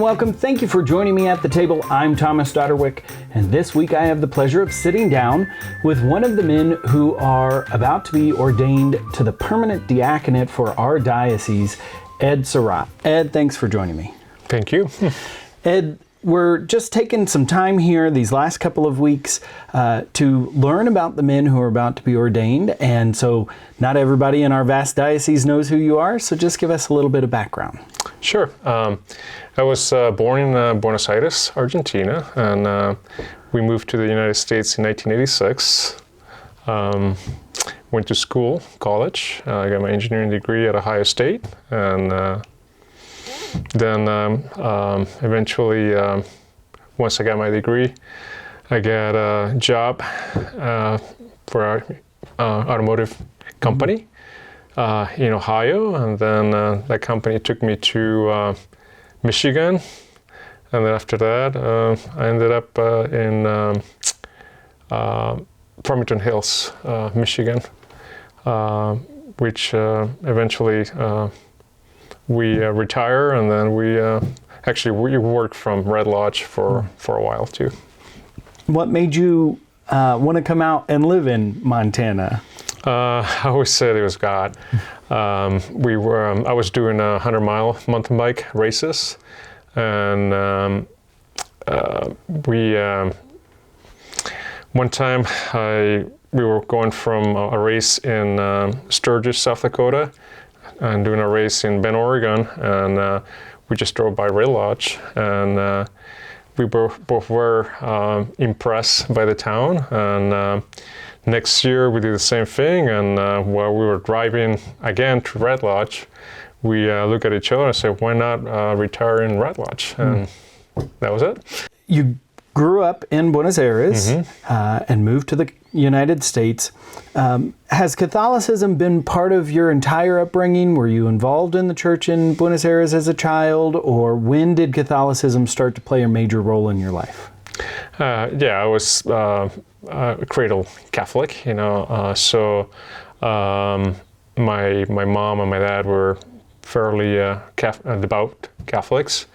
welcome. Thank you for joining me at the table. I'm Thomas Dodderwick, and this week I have the pleasure of sitting down with one of the men who are about to be ordained to the permanent diaconate for our diocese, Ed Serrat. Ed, thanks for joining me. Thank you. Ed, we're just taking some time here these last couple of weeks to learn about the men who are about to be ordained, and so not everybody in our vast diocese knows who you are, so just give us a little bit of background. Sure. I was born in Buenos Aires, Argentina, and we moved to the United States in 1986. Went to school, college. I got my engineering degree at Ohio State, and then eventually, once I got my degree, I got a job for our automotive company in Ohio, and then that company took me to Michigan, and then after that, I ended up in Farmington Hills, Michigan, which eventually we retire, and then we worked from Red Lodge for a while too. What made you want to come out and live in Montana? I always said it was God. I was doing 100-mile mountain bike races, and one time we were going from a race in Sturgis, South Dakota, and doing a race in Bend, Oregon, and we just drove by Red Lodge, and we both were impressed by the town, and next year we did the same thing, and while we were driving again to Red Lodge, we looked at each other and said, why not retire in Red Lodge? And that was it. You grew up in Buenos Aires and moved to the United States. Has Catholicism been part of your entire upbringing? Were you involved in the church in Buenos Aires as a child, or when did Catholicism start to play a major role in your life? Yeah, I was cradle Catholic, so my mom and my dad were fairly devout Catholics.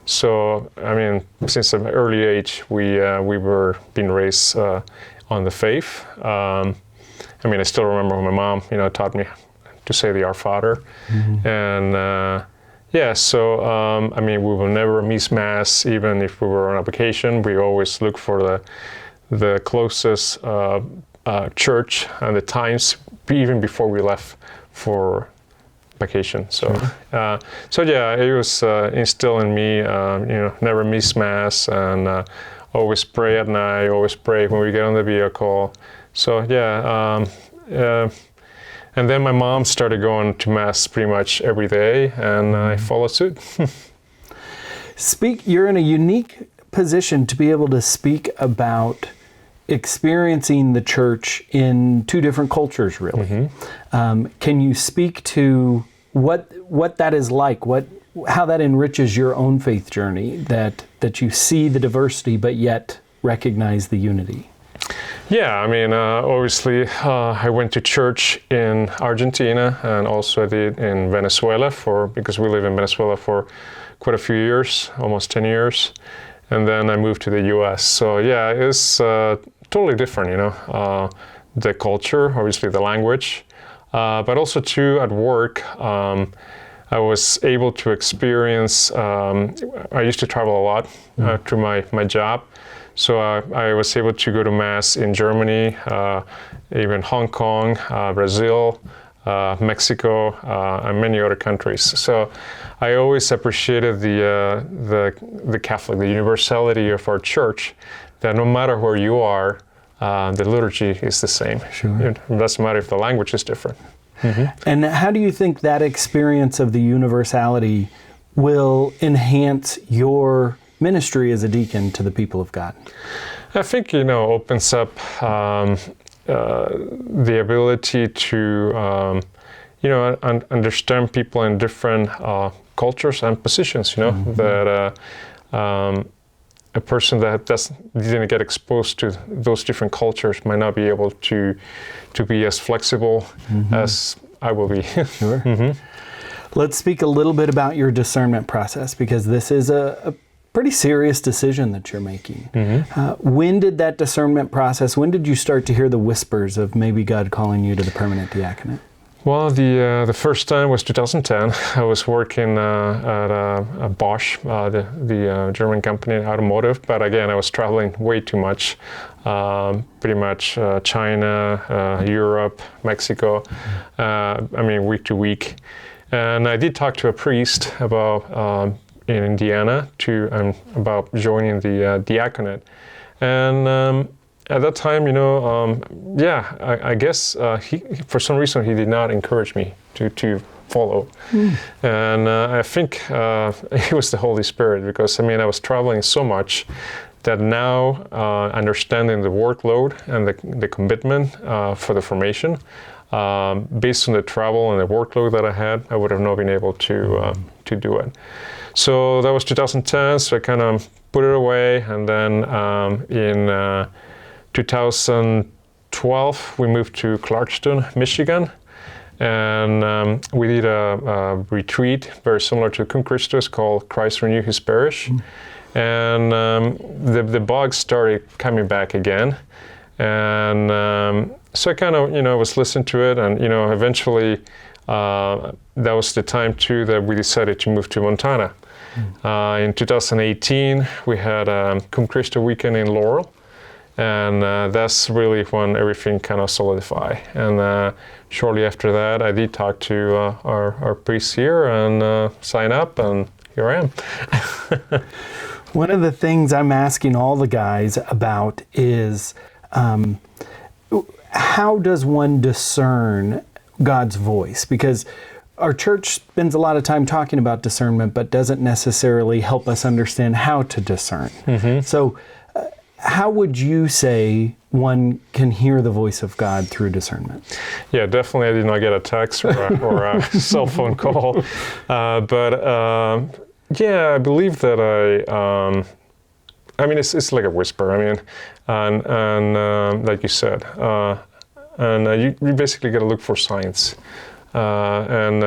So, I mean, since an early age, we were being raised on the faith. I mean, I still remember when my mom, taught me to say the Our Father. And so, I mean, we will never miss Mass, even if we were on a vacation. We always look for the closest church and the times, even before we left for vacation. So, yeah, it was instilled in me, never miss Mass, and always pray at night, always pray when we get on the vehicle. So, yeah, and then my mom started going to Mass pretty much every day, and I followed suit. You're in a unique position to be able to speak about experiencing the church in two different cultures, really. Can you speak to what that is like, how that enriches your own faith journey, that you see the diversity but yet recognize the unity? Yeah, I mean, obviously, I went to church in Argentina, and also I did in Venezuela because we lived in Venezuela for quite a few years, almost 10 years. And then I moved to the U.S. So yeah, it's totally different, the culture, obviously the language, but also too at work. I was able to experience, I used to travel a lot through my job. So I was able to go to Mass in Germany, even Hong Kong, Brazil, Mexico, and many other countries. So I always appreciated the Catholic, the universality of our church, that no matter where you are, the liturgy is the same. Sure. It doesn't matter if the language is different. And how do you think that experience of the universality will enhance your ministry as a deacon to the people of God? I think, opens up the ability to, understand people in different cultures and positions, that a person that didn't get exposed to those different cultures might not be able to be as flexible as I will be. Sure. Let's speak a little bit about your discernment process, because this is a pretty serious decision that you're making. When did that discernment process, when did you start to hear the whispers of maybe God calling you to the permanent diaconate? Well, the first time was 2010. I was working at Bosch, the German company in automotive, but again, I was traveling way too much. Pretty much China, Europe, Mexico, week to week. And I did talk to a priest about in Indiana about joining the diaconate. And at that time, I guess he, for some reason, he did not encourage me to follow. And I think it was the Holy Spirit, because I was traveling so much that now, understanding the workload and the commitment for the formation, based on the travel and the workload that I had, I would have not been able to do it. So that was 2010, so I kind of put it away, and then in 2012, we moved to Clarkston, Michigan, and we did a retreat very similar to Cum Christus called Christ Renew His Parish. And the bugs started coming back again. And so I kind of, was listening to it, and, eventually that was the time too that we decided to move to Montana. In 2018, we had Cum Christo weekend in Laurel. And that's really when everything kind of solidified. And shortly after that, I did talk to our priest here and sign up, and here I am. One of the things I'm asking all the guys about is how does one discern God's voice? Because our church spends a lot of time talking about discernment, but doesn't necessarily help us understand how to discern. So how would you say one can hear the voice of God through discernment? Yeah, definitely. I did not get a text or a cell phone call. I believe that it's like a whisper. And like you said, you basically got to look for signs. When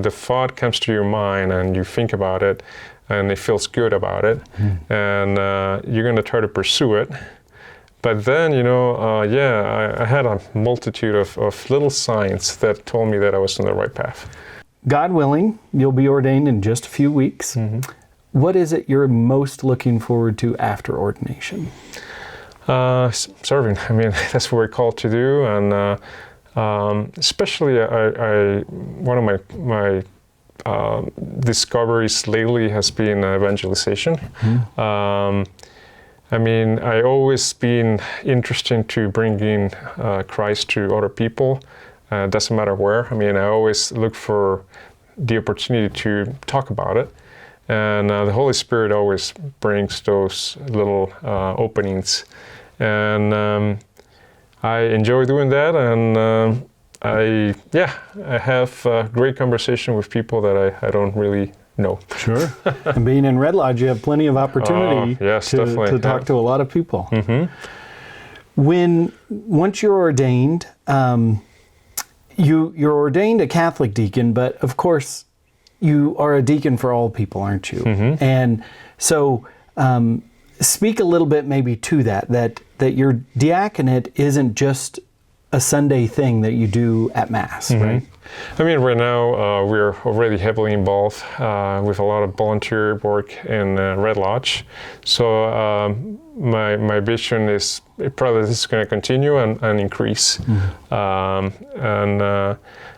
the thought comes to your mind and you think about it, and it feels good about it, and you're going to try to pursue it. But then, I had a multitude of little signs that told me that I was on the right path. God willing, you'll be ordained in just a few weeks. What is it you're most looking forward to after ordination? Serving. That's what we're called to do, and especially one of my discoveries lately has been evangelization. I always been interested to bringing Christ to other people. Doesn't matter where. I always look for the opportunity to talk about it, and the Holy Spirit always brings those little openings, and I enjoy doing that, and I have great conversation with people that I don't really know. Sure. And being in Red Lodge, you have plenty of opportunity to talk to a lot of people. Once you're ordained, you're ordained a Catholic deacon, but of course you are a deacon for all people, aren't you? And so speak a little bit maybe to that your diaconate isn't just a Sunday thing that you do at Mass, right? Right now we're already heavily involved with a lot of volunteer work in Red Lodge. So my vision is probably this is going to continue and increase. I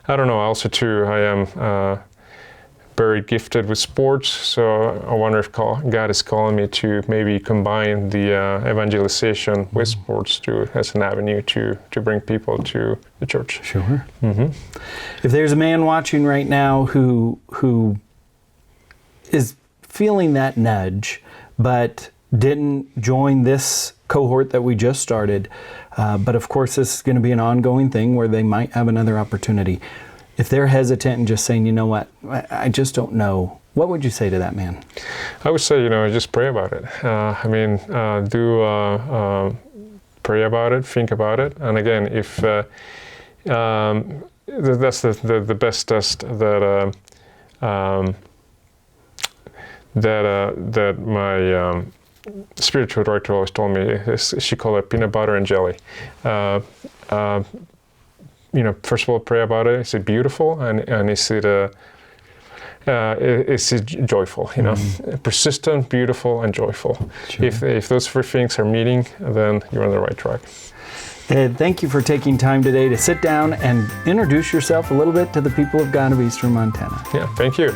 don't know, also too, I am very gifted with sports, so I wonder if God is calling me to maybe combine the evangelization with sports as an avenue to bring people to the church. Sure. If there's a man watching right now who is feeling that nudge, but didn't join this cohort that we just started, but of course this is going to be an ongoing thing where they might have another opportunity. If they're hesitant and just saying, you know what, I just don't know, what would you say to that man? I would say, just pray about it. Pray about it, think about it. And again, if that's the best test that my spiritual director always told me. She called it peanut butter and jelly. First of all, pray about it. Is it beautiful, and is it joyful? Persistent, beautiful, and joyful. Sure. If those three things are meeting, then you're on the right track. Ed, thank you for taking time today to sit down and introduce yourself a little bit to the people of God of Eastern Montana. Yeah, thank you.